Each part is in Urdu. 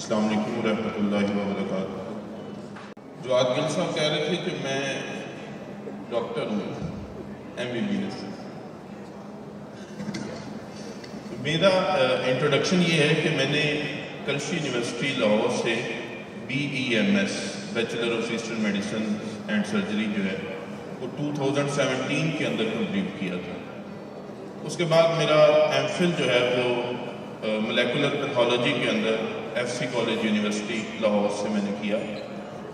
السلام علیکم ورحمۃ اللہ وبرکاتہ۔ جو عادل صاحب کہہ رہے تھے کہ میں ڈاکٹر ہوں MBBS، میرا انٹروڈکشن یہ ہے کہ میں نے کلشی یونیورسٹی لاہور سے BEMS bachelor of eastern medicine and surgery جو ہے وہ 2017 کے اندر کمپلیٹ کیا تھا۔ اس کے بعد میرا MPhil جو ہے وہ مولیکولر پیتھولوجی کے اندر FC کالج یونیورسٹی لاہور سے میں نے کیا،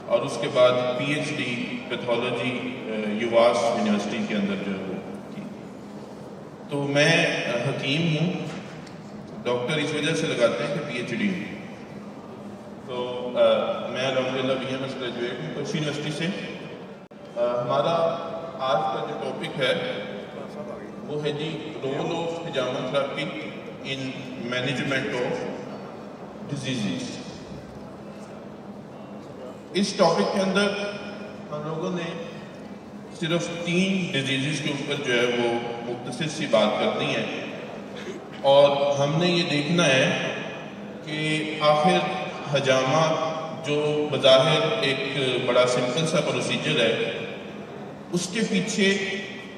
اور اس کے بعد PhD پیتھولوجی یواس یونیورسٹی کے اندر جو ہے وہ کی۔ تو میں حکیم ہوں، ڈاکٹر اس وجہ سے لگاتے ہیں کہ PhD ہوں۔ تو میں الحمدللہ BMS گریجویٹ ہوں کلشی یونیورسٹی سے۔ ہمارا آج کا جو ٹاپک ہے وہ ہے جی رول آف ہجامہ therapy in management of diseases. اس ٹاپک کے اندر ہم لوگوں نے صرف 3 ڈیزیزز کے اوپر جو ہے وہ مختصر سی بات کرنی ہے، اور ہم نے یہ دیکھنا ہے کہ آخر ہجامہ جو بظاہر ایک بڑا سمپل سا پروسیجر ہے، اس کے پیچھے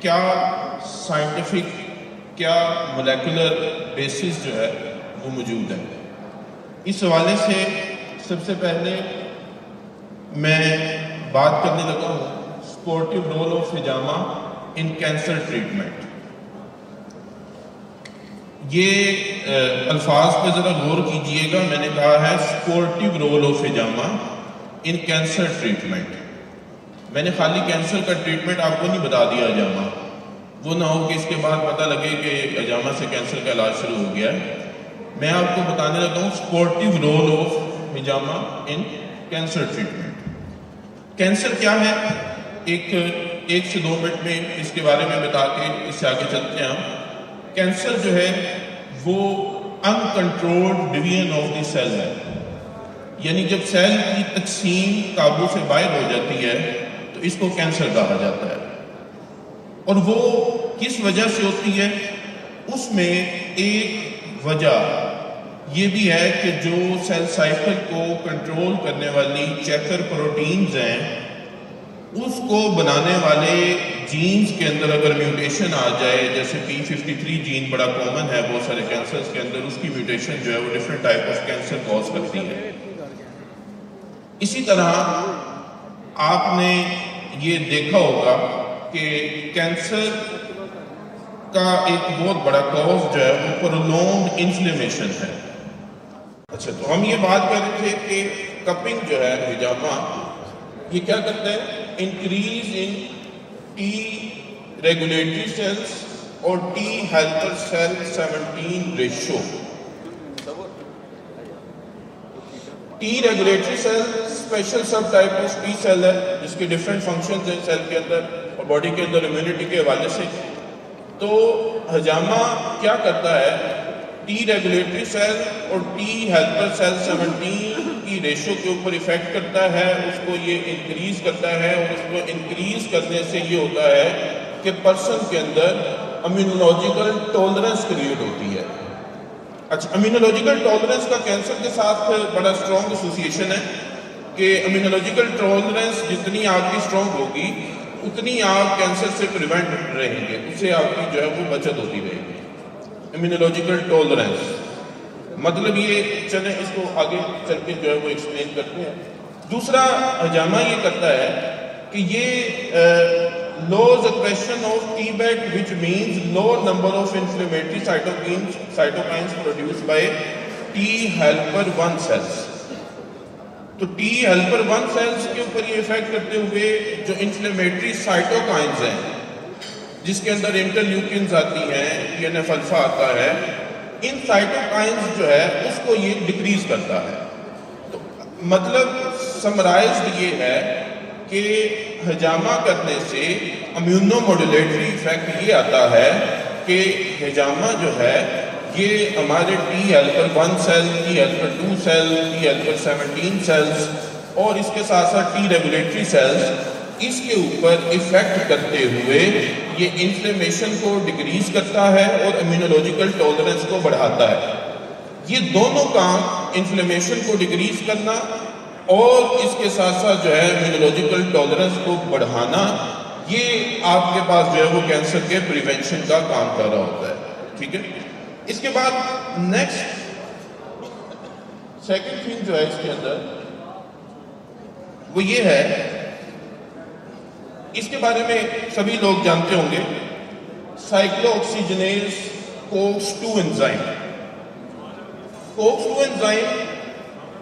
کیا سائنٹیفک، کیا مولیکولر بیسس جو ہے وہ موجود ہے۔ اس حوالے سے سب سے پہلے میں بات کرنے لگا ہوں سپورٹیو رول آف ہجامہ ان کینسر ٹریٹمنٹ۔ یہ الفاظ پہ ذرا غور کیجئے گا، میں نے کہا ہے سپورٹیو رول آف ہجامہ ان کینسر ٹریٹمنٹ۔ میں نے خالی کینسر کا ٹریٹمنٹ آپ کو نہیں بتا دیا ہجامہ، وہ نہ ہو کہ اس کے بعد پتہ لگے کہ ہجامہ سے کینسر کا علاج شروع ہو گیا ہے۔ میں آپ کو بتانے لگا ہوں سپورٹیو رول آف ہجامہ ان کینسر ٹریٹمنٹ۔ کینسر کیا ہے؟ ایک سے 2 منٹ میں اس کے بارے میں بتا کے اس سے آگے چلتے ہیں ہم۔ کینسر جو ہے وہ uncontrolled division of the sale ہے، یعنی جب سیل کی تقسیم قابو سے باہر ہو جاتی ہے تو اس کو کینسر کہا جاتا ہے۔ اور وہ کس وجہ سے ہوتی ہے؟ اس میں ایک وجہ یہ بھی ہے کہ جو سیل سائیکل کو کنٹرول کرنے والی چیکر پروٹینز ہیں، اس کو بنانے والے جینز کے اندر اگر میوٹیشن آ جائے، جیسے P53 جین بڑا کامن ہے بہت سارے کینسرز کے اندر، اس کی میوٹیشن جو ہے وہ different type of cancer cause کرتی ہے۔ اسی طرح آپ نے یہ دیکھا ہوگا کہ کینسر کا ایک بہت بڑا کاز جو ہے وہ پرولونگڈ انفلیمیشن ہے۔ اچھا، تو ہم یہ بات کر رہے تھے کہ کپنگ جو ہے ہجامہ یہ کیا کرتا ہے؟ Increase in T regulatory cells اور T helper cell 17 ratio. T regulatory cell special subtype of T cell ہے جس کے ڈفرینٹ فنکشنز ہیں سیل کے اندر اور باڈی کے اندر امیونٹی کے حوالے سے۔ تو ہجامہ کیا کرتا ہے؟ T ریگولیٹری سیل اور T ہیلپر سیل 17 کی ریشو کے اوپر ایفیکٹ کرتا ہے، اس کو یہ انکریز کرتا ہے، اور اس کو انکریز کرنے سے یہ ہوتا ہے کہ پرسن کے اندر امیونولوجیکل ٹولرنس کریٹ ہوتی ہے۔ اچھا، امیونولوجیکل ٹولرنس کا کینسر کے ساتھ بڑا اسٹرانگ ایسوسیشن ہے کہ امیونولوجیکل ٹولرنس جتنی آپ کی اسٹرانگ ہوگی اتنی آپ کینسر سے پریونٹ رہیں گے، اس سے آپ کی جو ہے وہ بچت ہوتی رہے گی۔ امیونولوجیکل ٹولرنس مطلب یہ، چلیں اس کو آگے چل کے جو ہے وہ ایکسپلین کرتے ہیں۔ دوسرا ہجامہ یہ کرتا ہے کہ یہ lose expression of T-BET which means low number of inflammatory cytokines produced by T helper 1 cells۔ تو T helper 1 cells کے اوپر یہ ایفیکٹ کرتے ہوئے جو انفلیمیٹری سائٹوکائنز ہیں جس کے اندر انٹرلیوکنز آتی ہیں، TNF الفا آتا ہے، ان سائٹوکائنز جو ہے اس کو یہ ڈکریز کرتا ہے۔ تو مطلب سمرائزڈ یہ ہے کہ ہجامہ کرنے سے امیونو موڈولیٹری ایفیکٹ یہ آتا ہے کہ ہجامہ جو ہے یہ ہمارے T helper 1 cell, T helper 2 cell, T helper 17 cells اور اس کے ساتھ ساتھ T ریگولیٹری سیلز، اس کے اوپر ایفیکٹ کرتے ہوئے یہ انفلیمیشن کو ڈکریز کرتا ہے اور امیونولوجیکل ٹولرنس کو بڑھاتا ہے۔ یہ دونوں کام انفلیمیشن کو ڈکریز کرنا اور اس کے ساتھ ساتھ جو ہے امونولوجیکل ٹالرنس کو بڑھانا، یہ آپ کے پاس جو ہے وہ کینسر کے پریونشن کا کام کر رہا ہوتا ہے، ٹھیک ہے۔ اس کے بعد نیکسٹ سیکنڈ تھنگ جو ہے اس کے اندر وہ یہ ہے، اس کے بارے میں سبھی لوگ جانتے ہوں گے، سائکلو آکسیجنیز کوکس 2 انزائم۔ کوکس 2 انزائم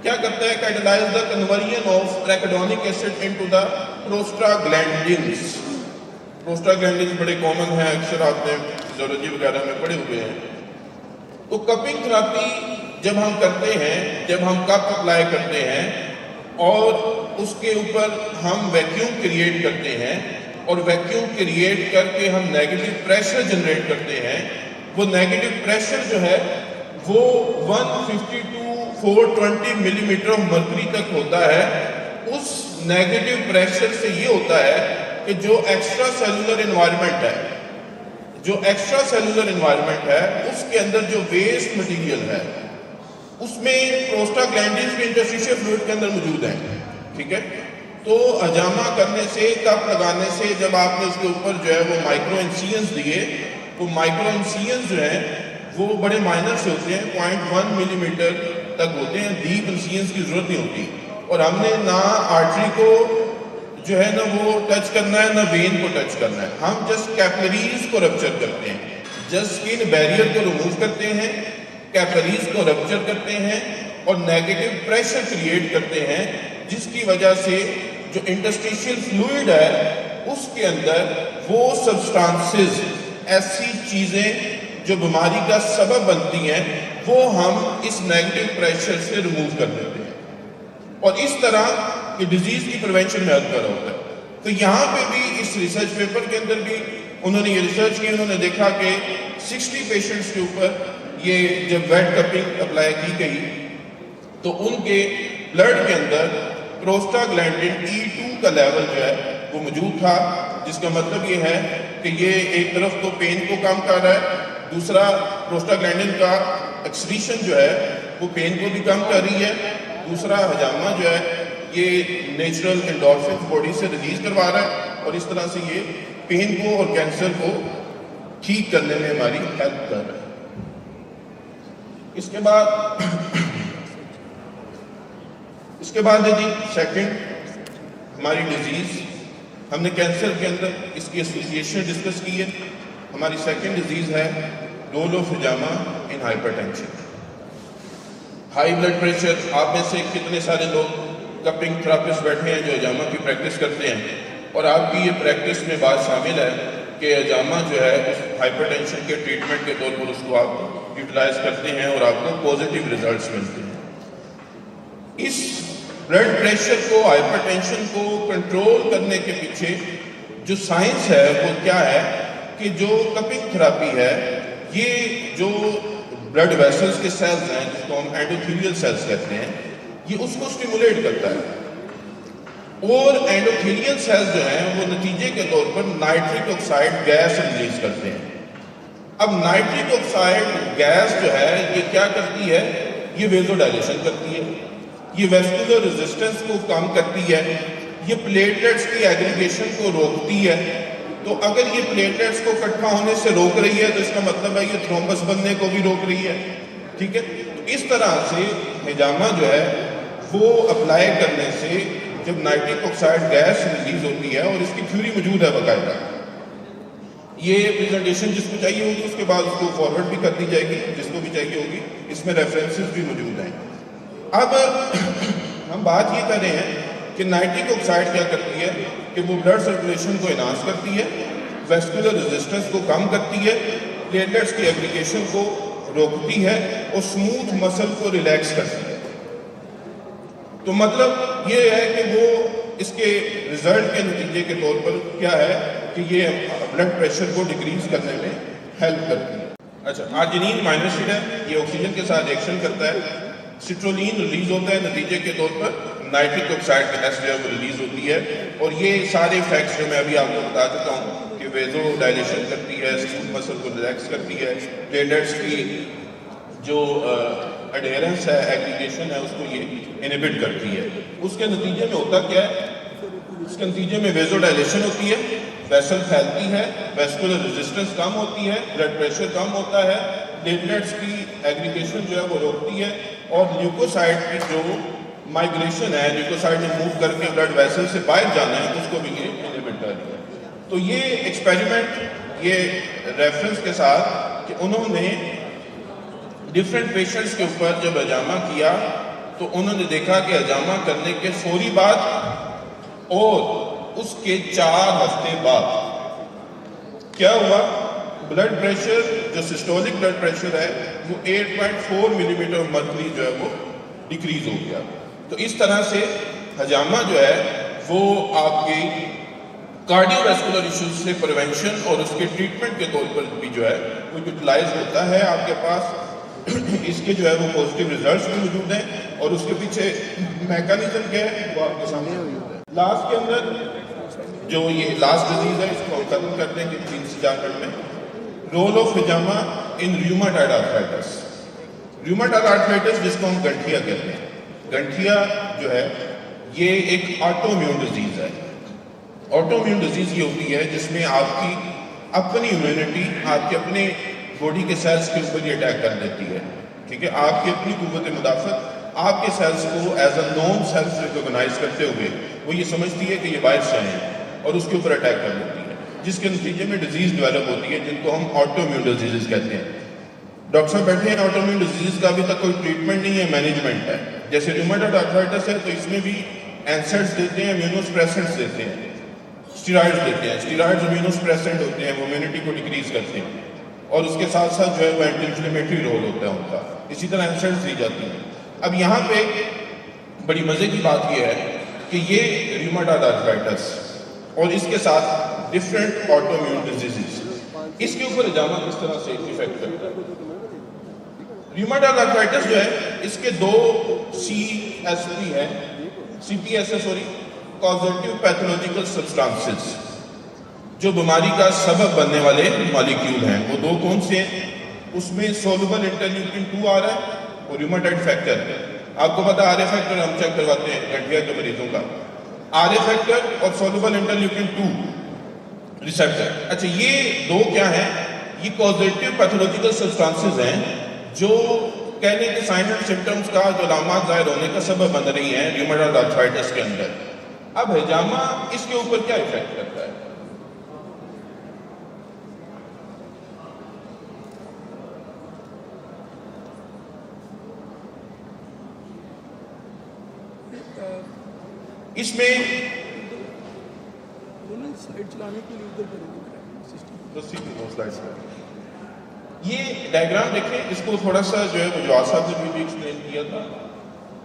کیا کرتا ہے؟ Catalyse the conversion of arachidonic acid into the prostaglandins. Prostaglandins بڑے کامن ہیں، اکثر آپ نے فزیولوجی وغیرہ میں پڑھے ہوئے ہیں۔ تو کپنگ تھراپی جب ہم کرتے ہیں، جب ہم کپ اپلائی کرتے ہیں اور اس کے اوپر ہم ویکیوم کریٹ کرتے ہیں اور ویکیوم کریٹ کر کے ہم نیگیٹو پریشر جنریٹ کرتے ہیں، وہ نیگیٹو پریشر جو ہے وہ 150 to 420 ملی میٹر آف مرکری تک ہوتا ہے۔ اس نیگیٹو پریشر سے یہ ہوتا ہے کہ جو ایکسٹرا سیلولر انوائرمنٹ ہے، جو ایکسٹرا سیلولر انوائرمنٹ ہے اس کے اندر جو ویسٹ مٹیریل ہے اس میں پروسٹاگلینڈنز کے انٹرسٹیشل فلوئڈ کے اندر موجود ہیں، ٹھیک ہے۔ تو حجامہ کرنے سے، کپ لگانے سے جب آپ نے اس کے اوپر جو ہے وہ مائکرو انسیئنس دیے، وہ مائکرو انسیئنس جو ہیں وہ بڑے مائنر سے ہوتے ہیں، 0.1 ملی میٹر تک ہوتے ہیں، ڈیپ انسیئنس کی ضرورت نہیں ہوتی، اور ہم نے نہ آرٹری کو جو ہے نا وہ ٹچ کرنا ہے، نہ وین کو ٹچ کرنا ہے، ہم جسٹ کیپلریز کو رپچر کرتے ہیں، جسٹ اسکن بیریئر کو ریموو کرتے ہیں، کیپلریز کو رپچر کرتے ہیں اور نیگیٹو پریشر کریٹ کرتے ہیں، جس کی وجہ سے جو انٹرسٹیشل فلوئڈ ہے اس کے اندر وہ سبسٹانسز، ایسی چیزیں جو بیماری کا سبب بنتی ہیں، وہ ہم اس نیگیٹو پریشر سے ریموو کر دیتے ہیں، اور اس طرح یہ ڈیزیز کی پریونشن میں ہیلپ کر رہا ہوتا ہے۔ تو یہاں پہ بھی اس ریسرچ پیپر کے اندر بھی انہوں نے یہ ریسرچ کی، انہوں نے دیکھا کہ 60 پیشنٹس کے اوپر یہ جب ویٹ کپنگ اپلائی کی گئی تو ان کے بلڈ کے اندر پروسٹاگلینڈن E2 کا لیول جو ہے وہ موجود تھا، جس کا مطلب یہ ہے کہ یہ ایک طرف تو پین کو کم کر رہا ہے، دوسرا پروسٹاگلینڈن کا ایکسکریشن جو ہے وہ پین کو بھی کم کر رہی ہے، دوسرا حجامہ جو ہے یہ نیچرل انڈورفنز باڈی سے ریلیز کروا رہا ہے، اور اس طرح سے یہ پین کو اور کینسر کو ٹھیک کرنے میں ہماری ہیلپ کر رہا ہے۔ اس کے بعد ہے جی سیکنڈ ہماری ڈیزیز، ہم نے کینسر کے اندر اس کی ایسوسیشن ڈسکس کی ہے۔ ہماری سیکنڈ ڈیزیز ہے رول آف حجامہ in hypertension, high blood pressure. آپ میں سے کتنے سارے لوگ کپنگ تھراپسٹ بیٹھے ہیں جو حجامہ کی پریکٹس کرتے ہیں، اور آپ کی یہ پریکٹس میں بات شامل ہے کہ حجامہ جو ہے اس ہائپر ٹینشن کے ٹریٹمنٹ کے طور پر اس کو آپ یوٹیلائز کرتے ہیں اور آپ کو پازیٹیو ریزلٹس ملتے ہیں۔ اس بلڈ پریشر کو، ہائپر ٹینشن کو کنٹرول کرنے کے پیچھے جو سائنس ہے وہ کیا ہے کہ جو کپنگ تھراپی ہے یہ جو بلڈ ویسلز کے سیلز ہیں جس کو ہم اینڈوتھیلیل سیلز کہتے ہیں، یہ اس کو سٹیمولیٹ کرتا ہے، اور اینڈوتھیلیل سیلز جو ہیں وہ نتیجے کے طور پر نائٹرک آکسائڈ گیس ریلیز کرتے ہیں۔ اب نائٹرک آکسائڈ گیس جو ہے یہ کیا کرتی ہے؟ یہ ویزو ڈائلیشن کرتی ہے، یہ ویسکولر ریزسٹنس کو کم کرتی ہے، یہ پلیٹلیٹس کی ایگریگیشن کو روکتی ہے۔ تو اگر یہ پلیٹلیٹس کو اکٹھا ہونے سے روک رہی ہے تو اس کا مطلب ہے یہ تھرومبس بننے کو بھی روک رہی ہے، ٹھیک ہے۔ اس طرح سے حجامہ جو ہے وہ اپلائی کرنے سے جب نائٹرک آکسائڈ گیس ریلیز ہوتی ہے، اور اس کی تھیوری موجود ہے باقاعدہ، یہ پریزنٹیشن جس کو چاہیے ہوگی اس کے بعد اس کو فارورڈ بھی کر دی جائے گی، جس کو بھی چاہیے ہوگی، اس میں ریفرنسز بھی موجود ہیں۔ اب ہم بات یہ کر رہے ہیں کہ نائٹرک آکسائڈ کیا کرتی ہے کہ وہ بلڈ سرکولیشن کو انہانس کرتی ہے، ویسکولر ریزسٹنس کو کم کرتی ہے، پلیٹلیٹس کی ایگریگیشن کو روکتی ہے، اور سموتھ مسل کو ریلیکس کرتی ہے۔ تو مطلب یہ ہے کہ وہ اس کے ریزلٹ کے نتیجے کے طور پر کیا ہے کہ یہ بلڈ پریشر کو ڈکریز کرنے میں ہیلپ کرتی ہے۔ اچھا، آرجینین مائنوسائڈ ہے، یہ آکسیجن کے ساتھ ایکشن کرتا ہے، سٹرولین ریلیز ہوتا ہے، نتیجے کے طور پر نائٹرک آکسائڈ گیس جو ہے وہ ریلیز ہوتی ہے، اور یہ سارے فیکٹس جو میں ابھی آپ کو بتا چکا ہوں کہ ویزو ڈائلیشن کرتی ہے، اسموتھ مسل کو ریلیکس کرتی ہے، پلیٹلیٹس کی جو اڈیرنس ہے, ایگریگیشن ہے, اس کو یہ انہبٹ کرتی ہے. اس کے نتیجے میں ہوتا کیا ہے, اس کے نتیجے میں ویزو ڈائلیشن ہوتی ہے, ویسل پھیلتی ہے, ویسکولر ریزسٹنس کم ہوتی ہے, بلڈ پریشر کم ہوتا ہے, پلیٹلیٹس کی ایگریگیشن جو ہے وہ روکتی ہے, اور لیوکوسائٹ کی جو مائگریشن ہے, لیوکوسائٹ نے موو کر کے بلڈ ویسل سے باہر جانا ہے, اس کو بھی یہ انہبٹ کرتی ہے. تو یہ ایکسپیریمنٹ یہ ریفرنس کے ساتھ کہ انہوں نے ڈفرینٹ پیشنٹس کے اوپر جب حجامہ کیا تو انہوں نے دیکھا کہ حجامہ کرنے کے فوری بعد اور اس کے 4 ہفتے بعد کیا ہوا, بلڈ پریشر جو سسٹولک بلڈ پریشر ہے وہ 8.4 ملی میٹر مرکری جو ہے وہ ڈیکریز ہو گیا. تو اس طرح سے حجامہ جو ہے وہ آپ کی کارڈیو ویسکولر ایشوز سے پریونشن اور اس کے ٹریٹمنٹ کے طور پر بھی جو ہے وہ یوٹیلائز ہوتا ہے. آپ کے پاس اس کے جو ہے وہ پازیٹیو ریزلٹس بھی موجود ہیں, اور اس کے پیچھے میکانزم کیا ہے وہ آپ کے سامنے موجود ہے. لاسٹ کے اندر جو یہ لاسٹ ڈیزیز ہے اس کو ہم ختم کرتے ہیں کہ 3 سے 4 منٹ میں. رول آف حجامہ in rheumatoid arthritis. Rheumatoid arthritis جس کو ہم گنٹھیا کہتے ہیں, گنٹھیا جو ہے یہ ایک آٹو امیون ڈیزیز ہے. آٹو امیون ڈیزیز یہ ہوتی ہے جس میں آپ کی اپنی امیونٹی آپ کے اپنے باڈی کے سیلز کے اوپر یہ اٹیک کر دیتی ہے. ٹھیک ہے, آپ کی اپنی قوت مدافعت آپ کے سیلز کو as a non cells recognise کرتے ہوئے وہ یہ سمجھتی ہے کہ یہ باہر سے ہیں اور اس کے اوپر اٹیک کر دیتی ہے, جس کے نتیجے میں ڈیزیز ڈیولپ ہوتی ہے جن کو ہم آٹو امیون ڈیزیز کہتے ہیں. ڈاکٹر صاحب بیٹھے ہیں, آٹو امیون ڈیزیز کا ابھی تک کوئی ٹریٹمنٹ نہیں ہے, مینجمنٹ ہے. جیسے ریومیٹائڈ آرتھرائٹس ہے تو اس میں بھی اینسرز دیتے ہیں, امیونوسپریسنٹس دیتے ہیں, اسٹیرائڈز دیتے ہیں. اسٹیرائڈز امیونوسپریسنٹ ہوتے ہیں, وہ امیونٹی کو ڈیکریز کرتے ہیں, اور اس کے ساتھ ساتھ جو ہے وہ اینٹی انفلیمیٹری رول ہوتا ہے ان کا. اسی طرح اینسرز دی جاتی ہیں. اب یہاں پہ بڑی مزے کی بات یہ ہے کہ یہ ریومیٹائڈ آرتھرائٹس اور اس کے ساتھ ڈفرینٹ آٹو امیون ڈیزیزز, اس کے اوپر حجامہ کس طرح سے افیکٹ کرتا ہے. ریومیٹائڈ آرتھرائٹس جو ہے اس کے 2 کازیٹیو پیتھولوجیکل سبسٹانسز جو بیماری کا سبب بننے والے مالیکیول ہیں, وہ 2 کون سے ہیں؟ اس میں سولوبل انٹرلیوکن 2 آ رہا ہے اور ریومیٹائڈ فیکٹر. آپ کو پتا آر اے فیکٹر ہم چیک کرواتے ہیں گٹھیا کے مریضوں کا, آر اے فیکٹر اور سولوبل انٹرلیوکن 2 ریسپٹر. اچھا, یہ 2 کیا ہیں؟ یہ کازیٹیو پیتھولوجیکل سبسٹانسز ہیں جو کہنے کے سائن اینڈ سمپٹمز کا جو علامات ظاہر ہونے کا سبب بن رہی ہیں ریومیٹائڈ آرتھرائٹس کے اندر. اب حجامہ اس کے اوپر کیا افیکٹ کرتا ہے؟ اس میں یہ ڈائیگرام دیکھیں, اس کو تھوڑا سا جو ہے وہ جواد صاحب نے بھی ایکسپلین کیا تھا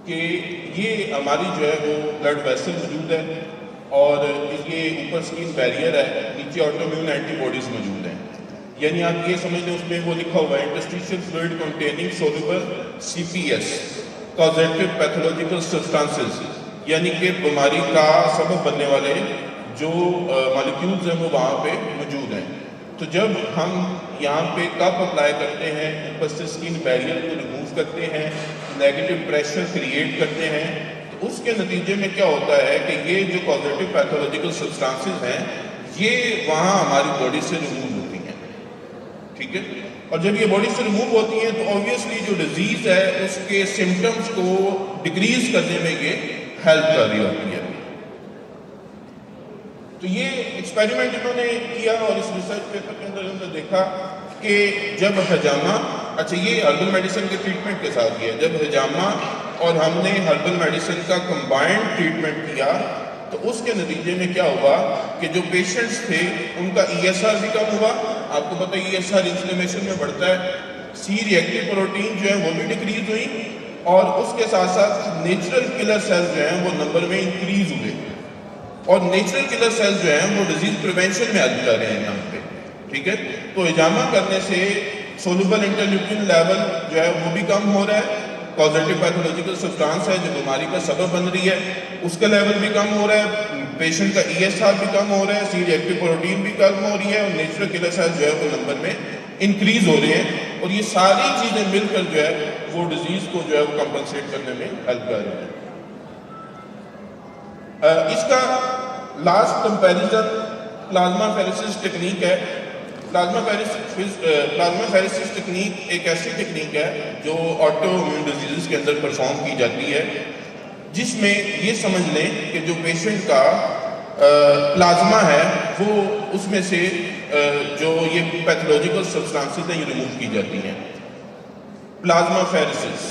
کہ یہ ہماری جو ہے وہ بلڈ ویسل موجود ہے اور یہ اوپر سکین بیریئر ہے, نیچے آٹو امیون اینٹی باڈیز موجود ہیں. یعنی آپ یہ سمجھ لیں اس میں وہ لکھا ہوا ہے interstitial fluid containing soluble CPS causative pathological substances, یعنی کہ بیماری کا سبب بننے والے جو مالیکیولز ہیں وہ وہاں پہ موجود ہیں. تو جب ہم یہاں پہ کپ اپلائی کرتے ہیں, اوپر سے اسکن بیریئر کو ریموو کرتے ہیں, نیگیٹو پریشر کریٹ کرتے ہیں, تو اس کے نتیجے میں کیا ہوتا ہے کہ یہ جو پازیٹیو پیتھولوجیکل سبسٹانسز ہیں یہ وہاں ہماری باڈی سے ریموو ہوتی ہیں. ٹھیک ہے, اور جب یہ باڈی سے ریموو ہوتی ہیں تو آبویسلی جو ڈیزیز ہے اس کے سمٹمز کو ڈکریز کرنے میں یہ ہیلپ کر رہی ہوتی ہے. تو یہ ایکسپیریمنٹ انہوں نے کیا اور اس ریسرچ پیپر کے اندر انہوں نے دیکھا کہ جب حجامہ, اچھا یہ ہربل میڈیسن کے ٹریٹمنٹ کے ساتھ کیا, جب حجامہ اور ہم نے ہربل میڈیسن کا کمبائنڈ ٹریٹمنٹ کیا تو اس کے نتیجے میں کیا ہوا کہ جو پیشنٹس تھے ان کا ESR بھی کم ہوا. آپ کو پتہ ہے ESR انفلیمیشن میں بڑھتا ہے, C ریئیکٹیو پروٹین جو ہے وہ بھی ڈکریز ہوئی, اور اس کے ساتھ ساتھ نیچرل کلر سیلز جو ہیں وہ نمبر میں انکریز ہوئے, اور نیچرل کلر سیلز جو ہیں وہ ڈیزیز پریونشن میں ہیلپ کر رہے ہیں یہاں پہ. ٹھیک ہے, تو حجامہ کرنے سے سولوبل انٹرلیوکن لیول جو ہے وہ بھی کم ہو رہا ہے, پازیٹیو پیتھولوجیکل سبسٹانس ہے جو بیماری کا سبب بن رہی ہے اس کا لیول بھی کم ہو رہا ہے, پیشنٹ کا ESR بھی کم ہو رہا ہے, C ریئیکٹیو پروٹین بھی کم ہو رہی ہے, اور نیچرل کلر سیلز جو ہے وہ نمبر میں انکریز ہو رہے ہیں. اور یہ ساری چیزیں مل کر جو ہے وہ ڈیزیز کو جو ہے وہ کمپنسیٹ کرنے میں ہیلپ کر رہے ہیں۔ اس کا لاسٹ کمپیریزن پلازما فیریسس ٹیکنیک ہے۔ پلازما فیریسس ٹیکنیک ایک ایسی ٹیکنیک ہے جو آٹو امیون ڈیزیزز کے اندر پرفارم کی جاتی ہے، جس میں یہ سمجھ لیں کہ جو پیشنٹ کا پلازما ہے وہ اس میں سے جو یہ پیتھولوجیکل سبسٹانسز ہیں یہ ریموو کی جاتی ہیں۔ پلازما فیریسس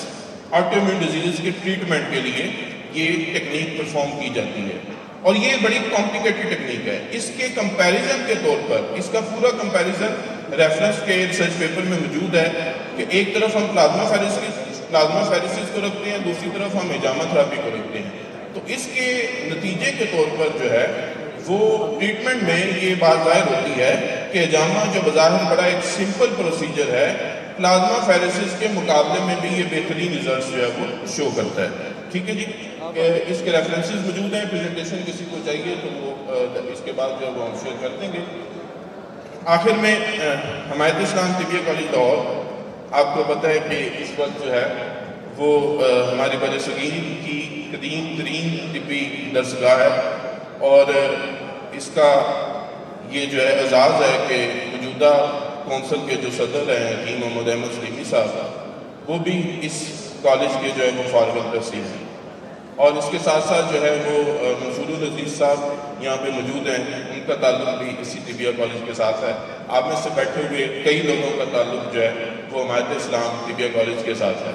آٹو امیون ڈیزیزز کے ٹریٹمنٹ کے لیے یہ ٹیکنیک پرفارم کی جاتی ہے، اور یہ بڑی کمپلیکیٹڈ ٹیکنیک ہے۔ اس کے کمپیریزن کے طور پر اس کا پورا کمپیریزن ریفرنس کے ریسرچ پیپر میں موجود ہے کہ ایک طرف ہم پلازما فیریسس کو رکھتے ہیں، دوسری طرف ہم ہجامہ تھراپی کو رکھتے ہیں۔ تو اس کے نتیجے کے طور پر جو ہے وہ ٹریٹمنٹ میں یہ بات ظاہر ہوتی ہے کہ ہجامہ جو بظاہر بڑا ایک سمپل پروسیجر ہے، پلازما فیریسس کے مقابلے میں بھی یہ بہترین ریزلٹس جو ہے وہ شو کرتا ہے۔ ٹھیک ہے جی، اس کے ریفرنسز موجود ہیں، پریزنٹیشن کسی کو چاہیے تو وہ اس کے بعد جو ہے وہ ہم شیئر کر دیں گے۔ آخر میں حمایت اسلام طبیہ کالج لاہور، آپ کو پتہ ہے کہ اس وقت جو ہے وہ ہمارے بر صغیر کی قدیم ترین طبی درسگاہ ہے، اور اس کا یہ جو ہے اعزاز ہے کہ موجودہ کونسل کے جو صدر ہیں حکیم محمد احمد سلیمی صاحب، وہ بھی اس کالج کے جو ہے وہ فارغ التحصیل ہیں، اور اس کے ساتھ ساتھ جو ہے وہ منصور العزیز صاحب یہاں پہ موجود ہیں، ان کا تعلق بھی اسی طبیہ کالج کے ساتھ ہے۔ آپ میں سے بیٹھے ہوئے کئی لوگوں کا تعلق جو ہے وہ حمایت اسلام طبیہ کالج کے ساتھ ہے۔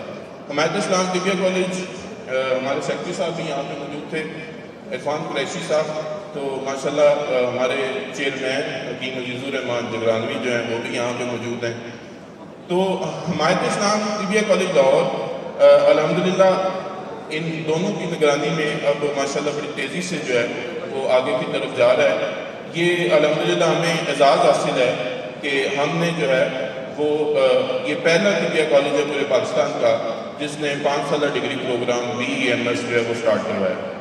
حمایت اسلام طبیہ کالج ہمارے سیکرٹری صاحب بھی یہاں پہ موجود تھے، عرفان قریشی صاحب، تو ماشاءاللہ ہمارے چیئرمین حکیم عزیز الرحمان جگرانوی جو ہیں وہ بھی یہاں پہ موجود ہیں۔ تو حمایت اسلام طبیہ کالج لاہور الحمدللہ ان دونوں کی نگرانی میں اب ماشاءاللہ بڑی تیزی سے جو ہے وہ آگے کی طرف جا رہا ہے۔ یہ الحمدللہ ہمیں اعزاز حاصل ہے کہ ہم نے جو ہے وہ یہ پہلا طبیہ کالج ہے پورے پاکستان کا جس نے 5 سالہ ڈگری پروگرام BEMS جو ہے وہ سٹارٹ کروایا۔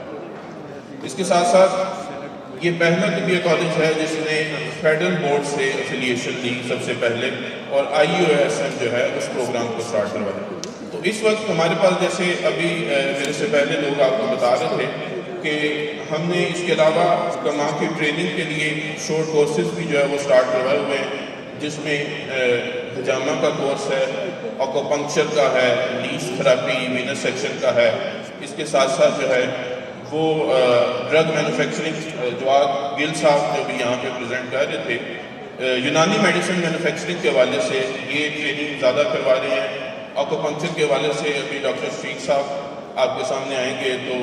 اس کے ساتھ ساتھ یہ پہلا طبیہ کالج ہے جس نے فیڈرل بورڈ سے افیلیشن لی سب سے پہلے، اور IUSM جو ہے اس پروگرام کو سٹارٹ کروایا۔ تو اس وقت ہمارے پاس جیسے ابھی میرے سے پہلے لوگ آپ کو بتا رہے تھے کہ ہم نے اس کے علاوہ کما کی ٹریننگ کے لیے شورٹ کورسز بھی جو ہے وہ سٹارٹ کروائے ہوئے ہیں، جس میں ہجامہ کا کورس ہے، آکوپنکچر کا ہے، لیس تھراپی، وینس سیکشن کا ہے۔ اس کے ساتھ ساتھ جو ہے وہ ڈرگ مینوفیکچرنگ، جواد گل صاحب جو بھی یہاں پہ پریزنٹ کر رہے تھے، یونانی میڈیسن مینوفیکچرنگ کے حوالے سے یہ ٹریننگ زیادہ کروا رہے ہیں۔ آکوپنکچر کے حوالے سے ابھی ڈاکٹر شفیق صاحب آپ کے سامنے آئیں گے، تو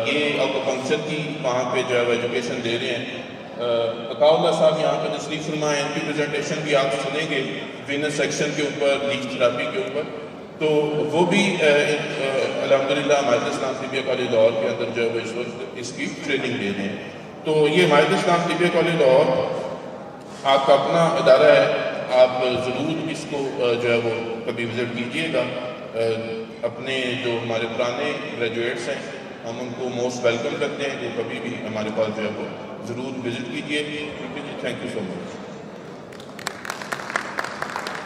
یہ آکوپنکچر کی وہاں پہ جو ہے وہ ایجوکیشن دے رہے ہیں۔ بقاء اللہ صاحب یہاں پہ تشریف فرما ہیں، ان کی پریزنٹیشن بھی آپ سنیں گے وینس سیکشن کے اوپر، لیس تھراپی کے اوپر، تو وہ بھی الحمدللہ حمایت اسلام طبیہ کالج لاہور کے اندر جو ہے وہ اس وقت اس کی ٹریننگ دے رہے ہیں۔ تو یہ حمایت اسلام طبیہ کالج لاہور آپ کا اپنا ادارہ ہے، آپ ضرور اس کو جو ہے وہ کبھی وزٹ کیجئے گا۔ اپنے جو ہمارے پرانے گریجویٹس ہیں ہم ان کو موسٹ ویلکم کرتے ہیں کہ کبھی بھی ہمارے پاس جو ہے وہ ضرور وزٹ کیجئے۔ Thank you so much.